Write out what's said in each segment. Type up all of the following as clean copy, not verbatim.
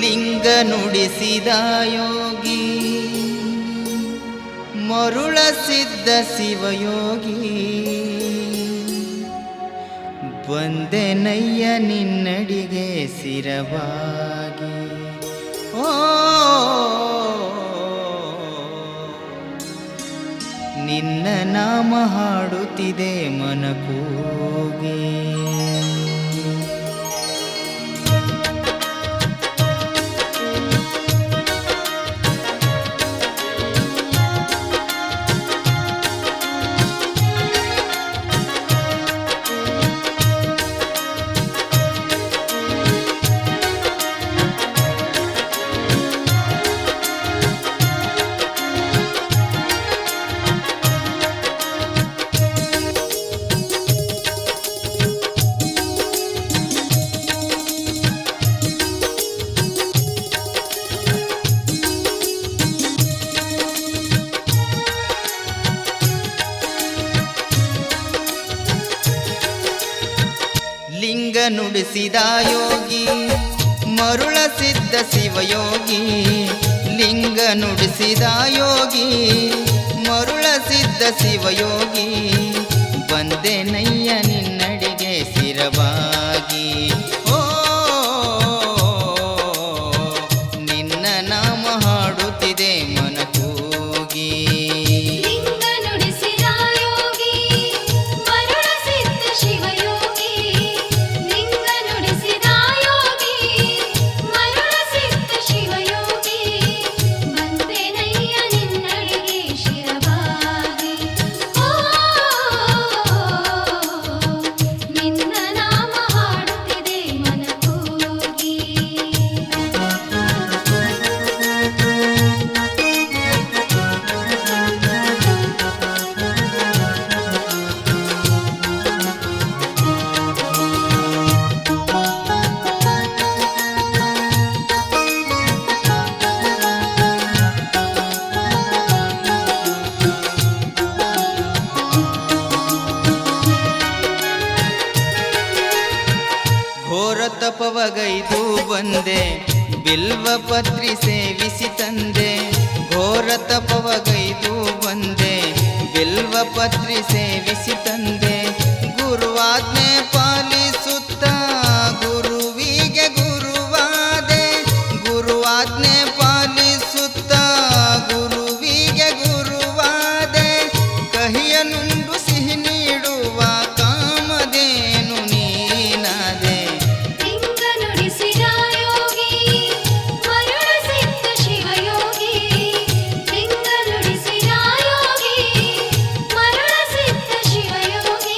ಲಿಂಗ ನುಡಿಸಿದ ಯೋಗಿ ಮರುಳ ಸಿದ್ಧ ಶಿವಯೋಗಿ ಬಂದೆನಯ್ಯ ನಿನ್ನಡಿಗೆ ಸಿರವಾಗಿ. ಓ ನಿನ್ನ ನಾಮ ಹಾಡುತ್ತಿದೆ ಮನಕೂಗಿ. ಲಿಂಗ ನುಡಿಸಿದ ಯೋಗಿ ಮರುಳ ಸಿದ್ಧ ಶಿವಯೋಗಿ. ಲಿಂಗ ನುಡಿಸಿದ ಯೋಗಿ ಮರುಳ ಸಿದ್ಧ ಶಿವಯೋಗಿ ಬಂದೆನಯ್ಯ ನಿನ್ನಡಿಗೆ ಸಿರವಾಗಿ. ಓ ನಿನ್ನ ನಾಮ ಹಾಡುತ್ತಿದೆ ಮನಕೂಗಿ. ಘೋರ ತಪವಗೈದು ಬಂದೆ ಬಿಲ್ವ ಪತ್ರಿ ಸೇವಿಸಿ ತಂದೆ. ಘೋರ ತಪವಗೈದು ಬಂದೆ ಬಿಲ್ವ ಪತ್ರಿ ಸೇವಿಸಿ ತಂದೆ. ಗುರುವಾಜ್ಞೆ ಪಾಲಿಸುತ್ತ ಗುರುವಿಗೆ ಗುರುವಾದೆ. ಗುರುವಾಜ್ಞೆ ಪಾಲಿಸುತ್ತ ಗುರುವಿಗೆ ಗುರುವಾದೆ. ಕಹಿಯ ನುಂಡು ಸಿಹಿ ನೀಡುವ ಕಾಮಧೇನು ನೀನಾದೆ. ಲಿಂಗ ನುಡಿಸಿದ ಯೋಗಿ ಮರುಳ ಸಿದ್ಧ ಶಿವಯೋಗಿ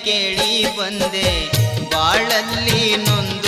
ಕೇಳಿ ಬಂದೆ ಬಾಳಲ್ಲಿ ನೊಂದು